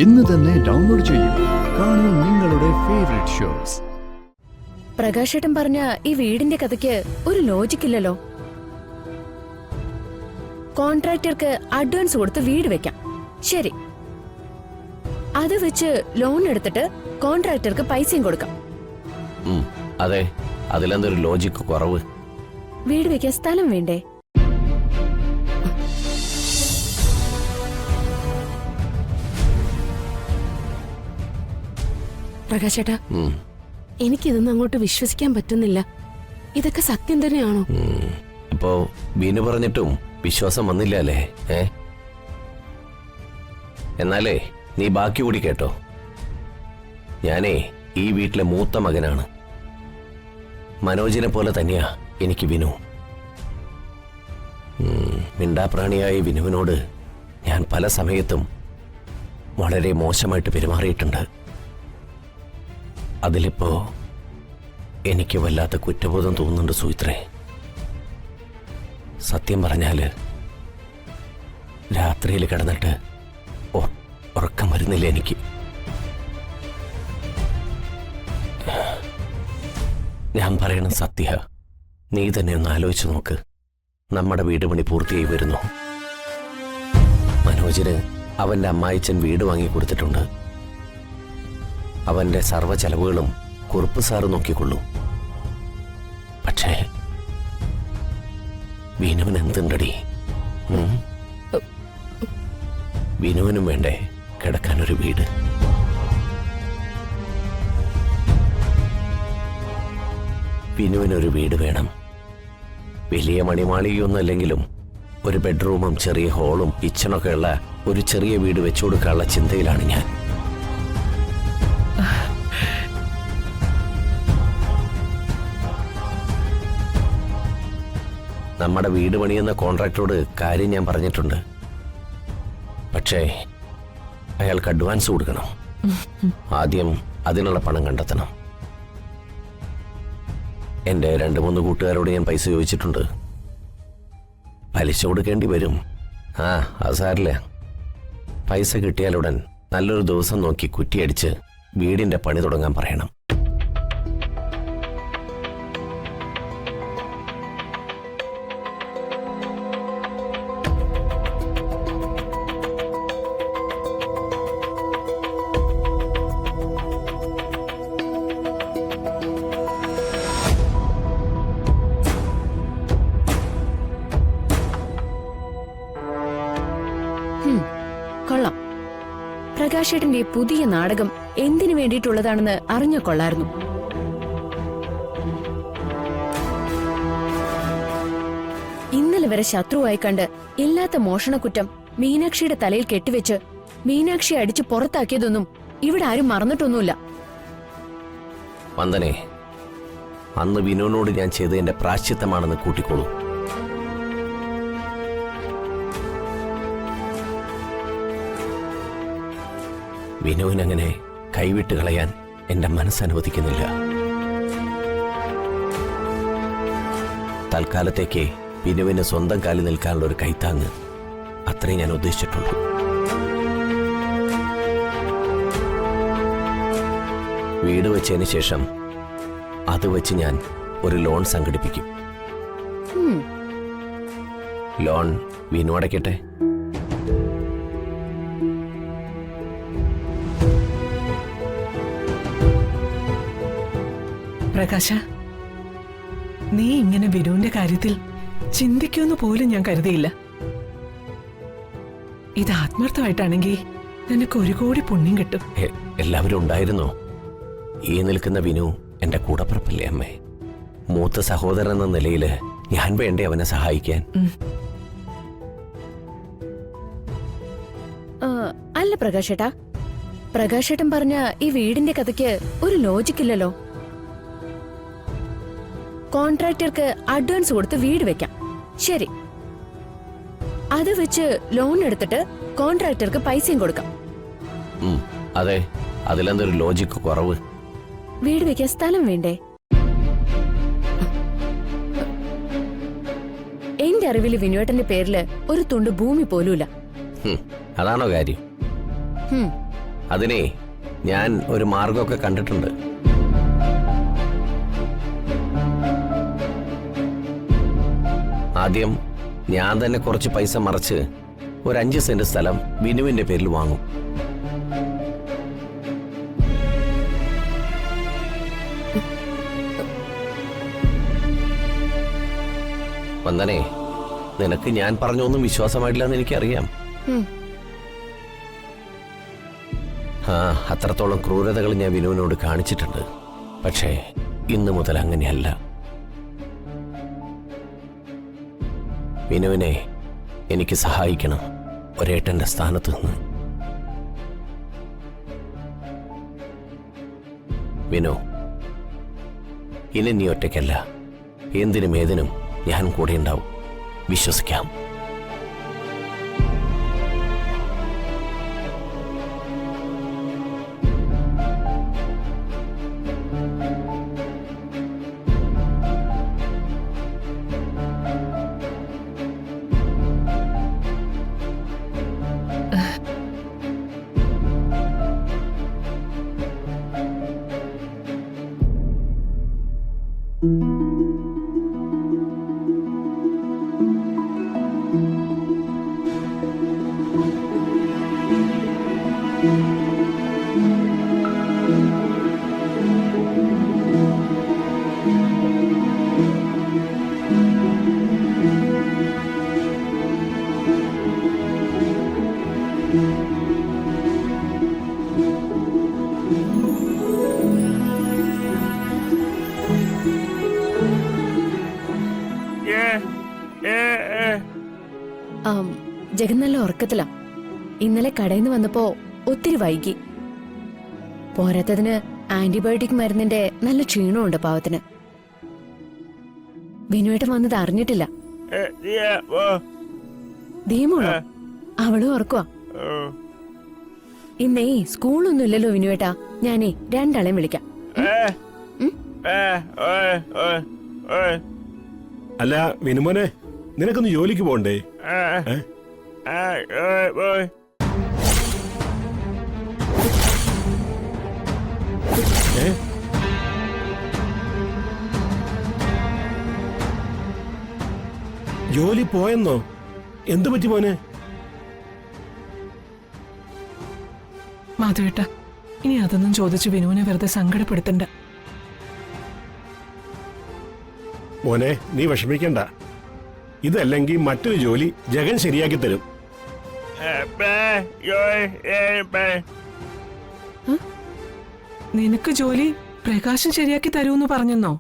ഇന്ന് തന്നെ ഡൗൺലോഡ് ചെയ്യൂ. കാണൂ നിങ്ങളുടെ ഫേവറേറ്റ് ഷോസ്. പ്രകാശേട്ടൻ പറഞ്ഞ ഈ വീടിന്റെ കഥയ്ക്ക് ഒരു ലോജിക് ഇല്ലല്ലോ. കോൺട്രാക്ടർക്ക് അഡ്വാൻസ് കൊടുത്ത് വീട് വെക്കാം, ശരി. അത് വെച്ച് ലോൺ എടുത്തിട്ട് കോൺട്രാക്ടർക്ക് പൈസയും കൊടുക്കാം. അതെ, അതിലെന്തൊരു ലോജിക് കുറവ്? വീട് വെക്കാൻ സ്ഥലം വേണ്ടേ? പ്രകാശേട്ടാ, എനിക്കിതൊന്നും അങ്ങോട്ട് വിശ്വസിക്കാൻ പറ്റുന്നില്ല. ഇതൊക്കെ സത്യം തന്നെയാണോ? അപ്പോ ബീനു പറഞ്ഞിട്ടും വിശ്വാസം വന്നില്ല അല്ലേ? എന്നാലേ നീ ബാക്കി കൂടി കേട്ടോ. ഞാനേ ഈ വീട്ടിലെ മൂത്ത മകനാണ്. മനോജിനെ പോലെ തന്നെയാ എനിക്ക് വിനു. മിണ്ടാപ്രാണിയായ വിനുവിനോട് ഞാൻ പല സമയത്തും വളരെ മോശമായിട്ട് പെരുമാറിയിട്ടുണ്ട്. അതിലിപ്പോ എനിക്ക് വല്ലാത്ത കുറ്റബോധം തോന്നുന്നുണ്ട് സുഹിത്രേ. സത്യം പറഞ്ഞാല് രാത്രിയിൽ കിടന്നിട്ട് ഉറക്കം വരുന്നില്ല എനിക്ക്. ഞാൻ പറയണ സത്യ, നീ തന്നെ ഒന്ന് ആലോചിച്ച് നോക്ക്. നമ്മുടെ വീട് പണി പൂർത്തിയായി വരുന്നു. മനോജിന് അവന്റെ അമ്മായിച്ചൻ വീട് വാങ്ങിക്കൊടുത്തിട്ടുണ്ട്. അവന്റെ സർവ്വ ചെലവുകളും കുറുപ്പ് സാറ് നോക്കിക്കൊള്ളൂ. പക്ഷേ വിനുവിന് എന്തുണ്ടടി? വിനുവിനും വേണ്ടേ കിടക്കാനൊരു വീട്? വിനുവിനൊരു വീട് വേണം. വലിയ മണിമാളികയൊന്നും അല്ലെങ്കിലും ഒരു ബെഡ്റൂമും ചെറിയ ഹോളും കിച്ചണൊക്കെ ഉള്ള ഒരു ചെറിയ വീട് വെച്ചു കൊടുക്കാനുള്ള ചിന്തയിലാണ് ഞാൻ. നമ്മുടെ വീട് പണിയുന്ന കോൺട്രാക്ടറോട് കാര്യം ഞാൻ പറഞ്ഞിട്ടുണ്ട്. പക്ഷേ അയാൾക്ക് അഡ്വാൻസ് കൊടുക്കണം. ആദ്യം അതിനുള്ള പണം കണ്ടെത്തണം. എൻ്റെ 2-3 കൂട്ടുകാരോട് ഞാൻ പൈസ ചോദിച്ചിട്ടുണ്ട്. പലിശ കൊടുക്കേണ്ടി വരും. അത് സാരില്ല. പൈസ കിട്ടിയാലുടൻ നല്ലൊരു ദിവസം നോക്കി കുറ്റിയടിച്ച് വീടിന്റെ പണി തുടങ്ങാൻ പറയണം. കൊള്ളാം. പ്രകാശേട്ടന്റെ പുതിയ നാടകം എന്തിനു വേണ്ടിയിട്ടുള്ളതാണെന്ന് അറിഞ്ഞ കൊള്ളായിരുന്നു. ഇന്നലെ വരെ ശത്രുവായി കണ്ട് ഇല്ലാത്ത മോഷണക്കുറ്റം മീനാക്ഷിയുടെ തലയിൽ കെട്ടിവെച്ച് മീനാക്ഷിയെ അടിച്ച് പുറത്താക്കിയതൊന്നും ഇവിടെ ആരും മറന്നിട്ടൊന്നുമില്ല. വന്ദനെ, അന്ന് വിനുവിനോട് ഞാൻ ചെയ്തതിന്റെ പ്രാശ്ചിത്തമാണെന്ന് കൂട്ടിക്കോളൂ. വിനുവിനങ്ങനെ കൈവിട്ട് കളയാൻ എന്റെ മനസ്സനുവദിക്കുന്നില്ല. തൽക്കാലത്തേക്ക് വിനുവിന് സ്വന്തം കാലിൽ നിൽക്കാനുള്ള ഒരു കൈത്താങ്ങ്, അത്രയും ഞാൻ ഉദ്ദേശിച്ചിട്ടുള്ളൂ. വീട് വെച്ചതിന് ശേഷം അത് വെച്ച് ഞാൻ ഒരു ലോൺ സംഘടിപ്പിക്കും. ലോൺ വിനു അടയ്ക്കട്ടെ. പ്രകാശ, നീ ഇങ്ങനെ വിനുവിന്റെ കാര്യത്തിൽ ചിന്തിക്കുമെന്ന് പോലും ഞാൻ കരുതിയില്ല. ഇത് ആത്മാർത്ഥമായിട്ടാണെങ്കിൽ നിനക്ക് 1 കോടി പുണ്യം കിട്ടും. എല്ലാവരും ഉണ്ടായിരുന്നോ? ഈ നിൽക്കുന്ന വിനു എന്റെ കൂടപ്പിറപ്പല്ലേ അമ്മേ? മൂത്ത സഹോദരൻ എന്ന നിലയില് ഞാൻ വേണ്ടേ അവനെ സഹായിക്കാൻ? അല്ല പ്രകാശേട്ടാ, പ്രകാശേട്ടൻ പറഞ്ഞ ഈ വീടിന്റെ കഥയ്ക്ക് ഒരു ലോജിക് ഇല്ലല്ലോ. കോൺട്രാക്ടർക്ക് അഡ്വാൻസ് കൊടുത്ത് വീട് വെക്കാം, ശരി. അത് വെച്ച് ലോൺ എടുത്തിട്ട് കോൺട്രാക്ടർക്ക് പൈസയും കൊടുക്കാം. അതെ, അതിലെന്തൊരു ലോജിക് കുറവ്? വീട് വെക്കാൻ സ്ഥലം വേണ്ടേ? എന്റെ അറിവില് വിനുവേട്ടന്റെ പേരില് ഒരു തുണ്ട് ഭൂമി പോലുമില്ല. അതാണോ കാര്യം? അതിനെ ഞാൻ ഒരു മാർഗമൊക്കെ കണ്ടിട്ടുണ്ട്. ആദ്യം ഞാൻ തന്നെ കുറച്ച് പൈസ മറച്ച് ഒരു 5 സെന്റ് സ്ഥലം വിനുവിന്റെ പേരിൽ വാങ്ങും. വന്ദനെ, നിനക്ക് ഞാൻ പറഞ്ഞൊന്നും വിശ്വാസമായിട്ടില്ലെന്ന് എനിക്കറിയാം. അത്രത്തോളം ക്രൂരതകൾ ഞാൻ വിനുവിനോട് കാണിച്ചിട്ടുണ്ട്. പക്ഷേ ഇന്നു മുതൽ അങ്ങനെയല്ല. വിനുവിനെ എനിക്ക് സഹായിക്കണം, ഒരേട്ടന്റെ സ്ഥാനത്ത് നിന്ന്. വിനു, ഇനി നീ ഒറ്റയ്ക്കല്ല. എന്തിനും ഏതിനും ഞാൻ കൂടെ ഉണ്ടാവും. വിശ്വസിക്കാം. ജഗൻ നല്ല ഉറക്കത്തിലാ. ഇന്നലെ കടയിൽ നിന്ന് വന്നപ്പോ ഒത്തിരി വൈകി. പോരാത്തതിന് ആന്റിബയോട്ടിക് മരുന്നിന്റെ നല്ല ക്ഷീണമുണ്ട് പാവത്തിന്. വിനുവേട്ടൻ വന്നത് അറിഞ്ഞിട്ടില്ല. ദീമോളോ? അവളും ഉറക്കുവാ. ഇന്നേ സ്കൂളൊന്നും ഇല്ലല്ലോ വിനുവേട്ടാ. ഞാനേ 2 ആളെയും വിളിക്കാം. അല്ല വിനുമോനെ, നിനക്കൊന്ന് ജോലിക്ക് പോണ്ടേ? ജോലി പോയെന്നോ? എന്തു പറ്റി മോനെ? മാധവേട്ട, ഇനി അതൊന്നും ചോദിച്ച് വിനുവിനെ വെറുതെ സങ്കടപ്പെടുത്തണ്ട. മോനെ, നീ വിഷമിക്കണ്ട. ഇതല്ലെങ്കിൽ മറ്റൊരു ജോലി ജഗൻ ശരിയാക്കി തരും. നിനക്ക് ജോലി പ്രകാശം ശരിയാക്കി തരൂന്ന് പറഞ്ഞെന്നോ?